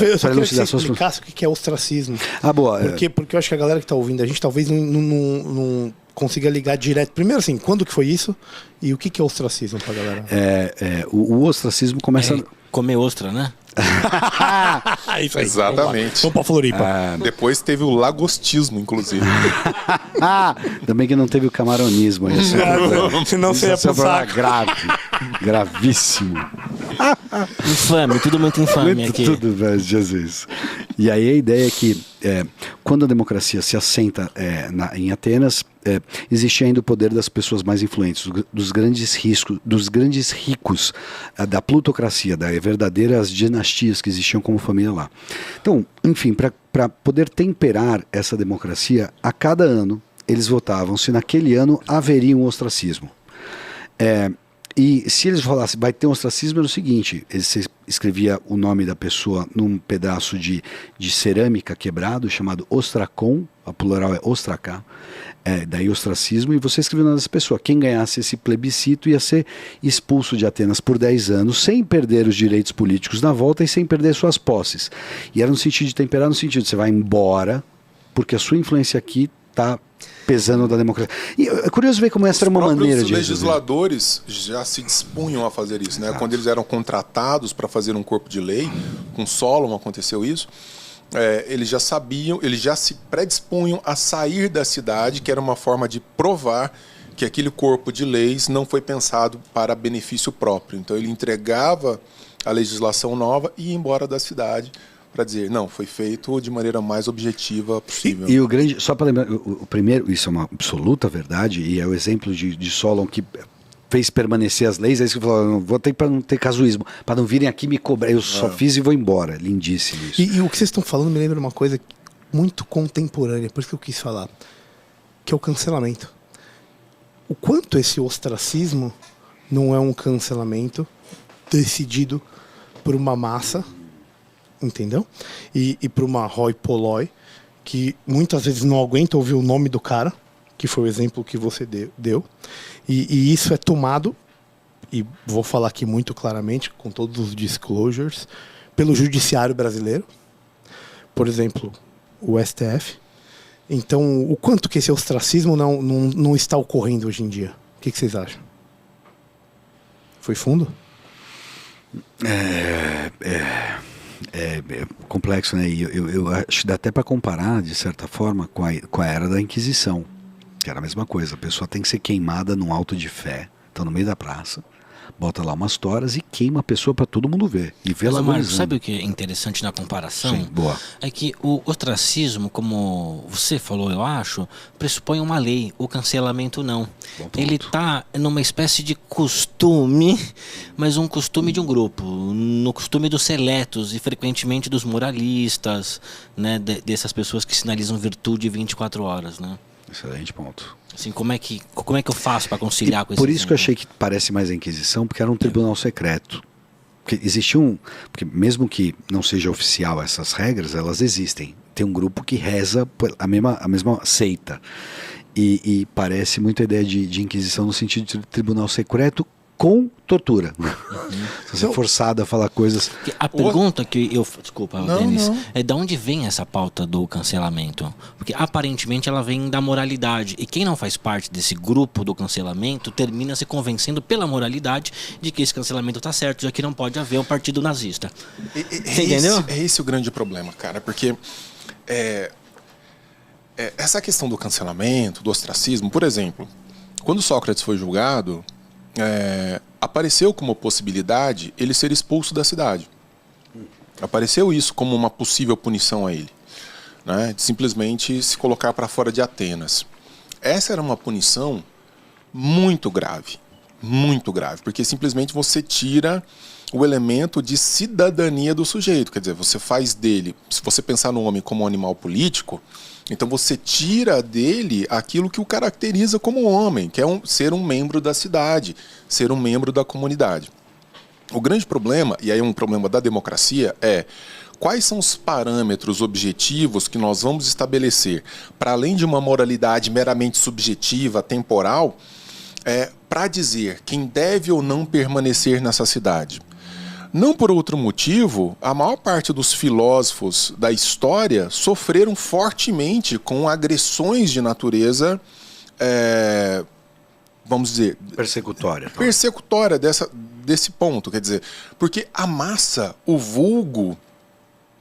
Eu só queria que você explicasse o que é ostracismo. Boa. Porque eu acho que a galera que está ouvindo a gente talvez não consiga ligar direto. Primeiro, assim, quando que foi isso? E o que é ostracismo pra galera? O ostracismo começa... Comer ostra, né? Isso aí. Exatamente. Vamos pra Floripa. Depois teve o lagostismo, inclusive. Também que não teve o camaronismo. Senão você ia pro saco. Gravíssimo. Infame, tudo muito infame aqui. Tudo, velho, Jesus. E aí a ideia é que quando a democracia se assenta em Atenas, existe ainda o poder das pessoas mais influentes, dos grandes ricos, da plutocracia, das verdadeiras dinastias que existiam como família lá. Então, enfim, para poder temperar essa democracia, a cada ano eles votavam se naquele ano haveria um ostracismo. E se eles falassem vai ter um ostracismo, era o seguinte: você escrevia o nome da pessoa num pedaço de cerâmica quebrado, chamado ostracon, a plural é ostracá, daí ostracismo, e você escrevia o nome dessa pessoa. Quem ganhasse esse plebiscito ia ser expulso de Atenas por 10 anos, sem perder os direitos políticos na volta e sem perder suas posses. E era no sentido de temperar, no sentido de você vai embora, porque a sua influência aqui está pesando da democracia. E é curioso ver como essa era uma maneira de... Os legisladores já se dispunham a fazer isso, né? Exato. Quando eles eram contratados para fazer um corpo de lei, com Solon aconteceu isso, eles já sabiam, eles já se predispunham a sair da cidade, que era uma forma de provar que aquele corpo de leis não foi pensado para benefício próprio. Então ele entregava a legislação nova e ia embora da cidade, para dizer, não, foi feito de maneira mais objetiva possível. E o grande, só para lembrar, o primeiro, isso é uma absoluta verdade, e é o exemplo de Solon que fez permanecer as leis, aí você falou, vou ter para não ter casuísmo, para não virem aqui me cobrar, eu só fiz e vou embora. Lindíssimo isso. E o que vocês estão falando me lembra uma coisa muito contemporânea, por isso que eu quis falar, que é o cancelamento. O quanto esse ostracismo não é um cancelamento decidido por uma massa, entendeu? E para uma hoi polloi, que muitas vezes não aguenta ouvir o nome do cara, que foi o exemplo que você deu. E isso é tomado, e vou falar aqui muito claramente, com todos os disclosures, pelo judiciário brasileiro. Por exemplo, o STF. Então, o quanto que esse ostracismo não está ocorrendo hoje em dia? O que vocês acham? Foi fundo? É complexo, né? E eu acho que dá até para comparar, de certa forma, com a era da Inquisição, que era a mesma coisa. A pessoa tem que ser queimada num auto de fé, então no meio da praça, bota lá umas toras e queima a pessoa para todo mundo ver. E vê ela. Mas sabe o que é interessante na comparação? Sim, boa. É que o ostracismo, como você falou, eu acho, pressupõe uma lei. O cancelamento não. Ele está numa espécie de costume, mas um costume de um grupo, no costume dos seletos e frequentemente dos moralistas, né, dessas pessoas que sinalizam virtude 24 horas, né? Excelente ponto. Assim, como é que eu faço para conciliar com isso? Por isso que eu achei que parece mais a Inquisição, porque era um tribunal secreto. Porque existia porque mesmo que não seja oficial essas regras, elas existem. Tem um grupo que reza a mesma seita. E parece muito a ideia de Inquisição no sentido de tribunal secreto com tortura. Você é forçado a falar coisas... A pergunta que eu... Desculpa, Denis. É de onde vem essa pauta do cancelamento? Porque aparentemente ela vem da moralidade. E quem não faz parte desse grupo do cancelamento termina se convencendo pela moralidade de que esse cancelamento está certo, já que não pode haver um partido nazista. Você entendeu? É esse o grande problema, cara. Porque essa questão do cancelamento, do ostracismo, por exemplo, quando Sócrates foi julgado... apareceu como possibilidade ele ser expulso da cidade. Apareceu isso como uma possível punição a ele, né? De simplesmente se colocar para fora de Atenas. Essa era uma punição muito grave, porque simplesmente você tira o elemento de cidadania do sujeito. Quer dizer, você faz dele, se você pensar no homem como um animal político, então você tira dele aquilo que o caracteriza como homem, que é ser um membro da cidade, ser um membro da comunidade. O grande problema, e aí é um problema da democracia, é quais são os parâmetros objetivos que nós vamos estabelecer, para além de uma moralidade meramente subjetiva, temporal, para dizer quem deve ou não permanecer nessa cidade. Não por outro motivo, a maior parte dos filósofos da história sofreram fortemente com agressões de natureza, vamos dizer... Persecutória desse ponto, quer dizer, porque a massa, o vulgo,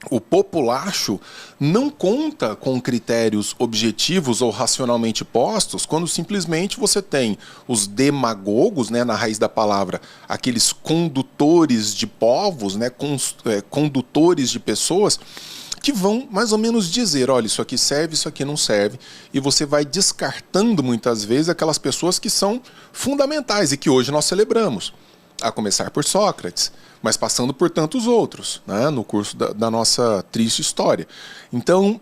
o populacho não conta com critérios objetivos ou racionalmente postos quando simplesmente você tem os demagogos, né, na raiz da palavra, aqueles condutores de povos, né, condutores de pessoas que vão mais ou menos dizer, olha, isso aqui serve, isso aqui não serve, e você vai descartando muitas vezes aquelas pessoas que são fundamentais e que hoje nós celebramos, a começar por Sócrates, mas passando por tantos outros, né, no curso da nossa triste história. Então,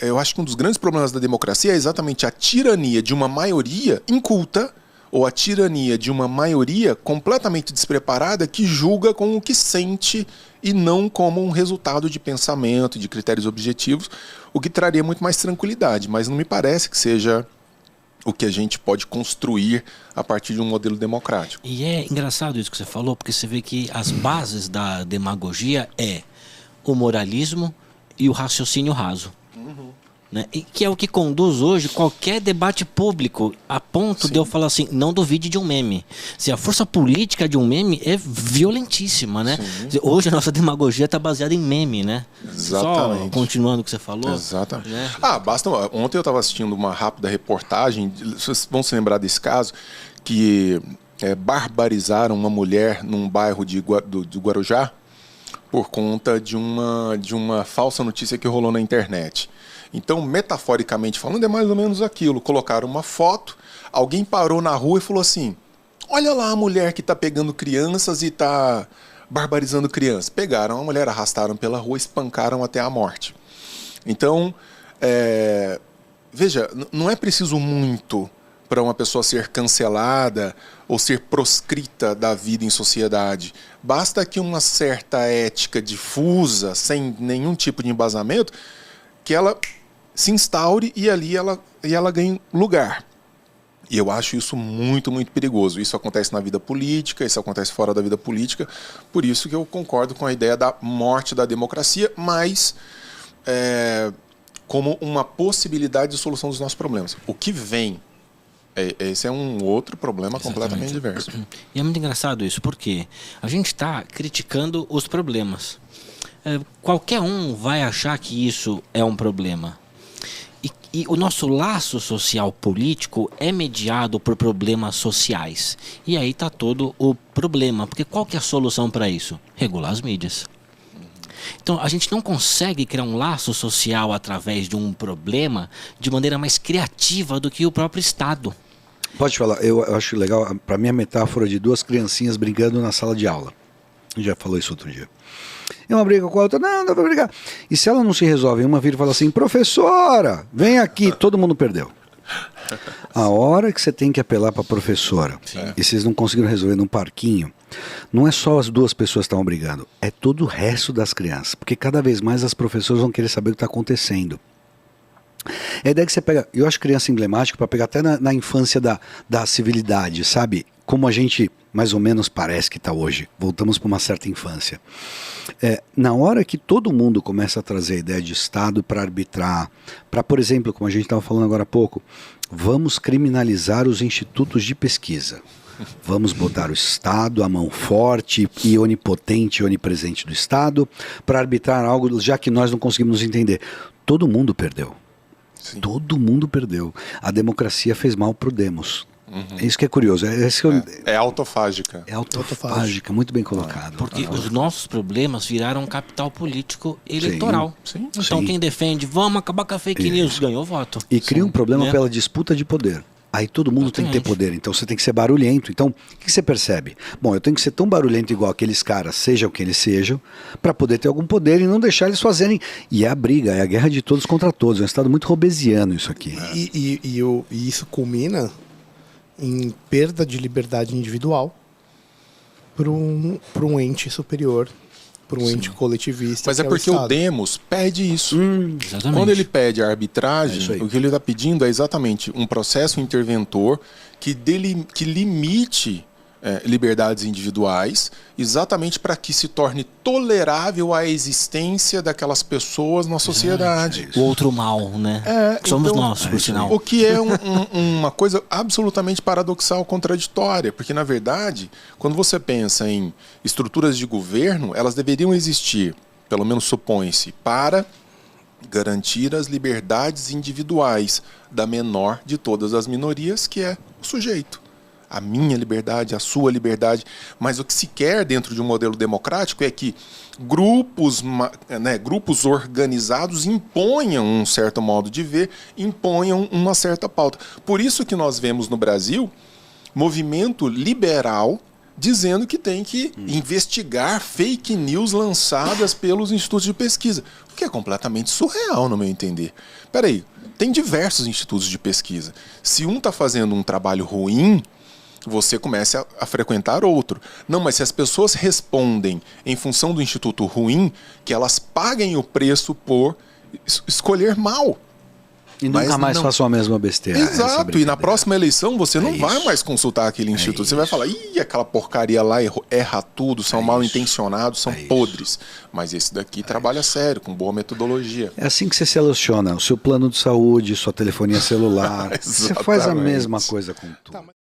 eu acho que um dos grandes problemas da democracia é exatamente a tirania de uma maioria inculta ou a tirania de uma maioria completamente despreparada que julga com o que sente e não como um resultado de pensamento, de critérios objetivos, o que traria muito mais tranquilidade, mas não me parece que seja o que a gente pode construir a partir de um modelo democrático. E é engraçado isso que você falou, porque você vê que as bases da demagogia é o moralismo e o raciocínio raso. Né? E que é o que conduz hoje qualquer debate público, a ponto de eu falar assim, não duvide de um meme. Se a força política de um meme é violentíssima, né? Hoje a nossa demagogia está baseada em meme, né? Exatamente. Só continuando o que você falou. Exatamente. Né? Ontem eu estava assistindo uma rápida reportagem, vocês vão se lembrar desse caso, que barbarizaram uma mulher num bairro de Guarujá por conta de uma falsa notícia que rolou na internet. Então, metaforicamente falando, é mais ou menos aquilo. Colocaram uma foto, alguém parou na rua e falou assim, olha lá a mulher que está pegando crianças e está barbarizando crianças. Pegaram a mulher, arrastaram pela rua, espancaram até a morte. Então, veja, não é preciso muito para uma pessoa ser cancelada ou ser proscrita da vida em sociedade. Basta que uma certa ética difusa, sem nenhum tipo de embasamento, que ela se instaure e ali ela ganhe lugar. E eu acho isso muito, muito perigoso. Isso acontece na vida política, isso acontece fora da vida política. Por isso que eu concordo com a ideia da morte da democracia, mas como uma possibilidade de solução dos nossos problemas. O que vem, esse é um outro problema completamente diverso. E é muito engraçado isso, porque a gente está criticando os problemas. Qualquer um vai achar que isso é um problema. E o nosso laço social político é mediado por problemas sociais. E aí está todo o problema. Porque qual que é a solução para isso? Regular as mídias. Então a gente não consegue criar um laço social através de um problema de maneira mais criativa do que o próprio Estado. Pode falar, eu acho legal, para mim a metáfora de duas criancinhas brigando na sala de aula. A gente já falou isso outro dia. E uma briga com a outra, não vai brigar. E se ela não se resolve, uma vira e fala assim, professora, vem aqui, todo mundo perdeu. A hora que você tem que apelar para a professora, e vocês não conseguiram resolver num parquinho, não é só as duas pessoas que estão brigando, é todo o resto das crianças. Porque cada vez mais as professoras vão querer saber o que está acontecendo. É a ideia que você pega, eu acho criança emblemática para pegar até na infância da civilidade, sabe? Como a gente mais ou menos parece que está hoje. Voltamos para uma certa infância. Na hora que todo mundo começa a trazer a ideia de Estado para arbitrar, para, por exemplo, como a gente estava falando agora há pouco, vamos criminalizar os institutos de pesquisa. Vamos botar o Estado, a mão forte e onipotente e onipresente do Estado, para arbitrar algo, já que nós não conseguimos entender. Todo mundo perdeu. Sim. Todo mundo perdeu. A democracia fez mal pro demos. É isso que é curioso. É autofágica. É autofágica, muito bem colocado. Porque os nossos problemas viraram capital político eleitoral. Sim. Então quem defende, vamos acabar com a fake news, ganhou voto. E cria um problema pela disputa de poder. Aí todo mundo tem que ter poder, então você tem que ser barulhento. Então, o que você percebe? Bom, eu tenho que ser tão barulhento igual aqueles caras, seja o que eles sejam, para poder ter algum poder e não deixar eles fazerem. E é a briga, é a guerra de todos contra todos. É um estado muito robesiano isso aqui. E isso culmina em perda de liberdade individual para um ente superior, para um ente coletivista. Mas é porque o demos pede isso. Quando ele pede a arbitragem, o que ele está pedindo é exatamente um processo interventor que limite liberdades individuais, exatamente para que se torne tolerável a existência daquelas pessoas na sociedade. O outro mal, né? Somos então, nós, por sinal. O que é uma coisa absolutamente paradoxal, contraditória, porque, na verdade, quando você pensa em estruturas de governo, elas deveriam existir, pelo menos supõe-se, para garantir as liberdades individuais da menor de todas as minorias, que é o sujeito. A minha liberdade, a sua liberdade. Mas o que se quer dentro de um modelo democrático é que grupos organizados imponham um certo modo de ver, imponham uma certa pauta. Por isso que nós vemos no Brasil movimento liberal dizendo que tem que investigar fake news lançadas pelos institutos de pesquisa, o que é completamente surreal, no meu entender. Peraí, tem diversos institutos de pesquisa. Se um está fazendo um trabalho ruim, você começa a frequentar outro. Não, mas se as pessoas respondem em função do instituto ruim, que elas paguem o preço por escolher mal. E nunca mais façam a mesma besteira. Exato, e na próxima eleição você não vai mais consultar aquele instituto. Você vai falar, aquela porcaria lá erra tudo, são mal intencionados, são podres. Mas esse daqui trabalha sério, com boa metodologia. É assim que você seleciona o seu plano de saúde, sua telefonia celular. Você faz a mesma coisa com tudo.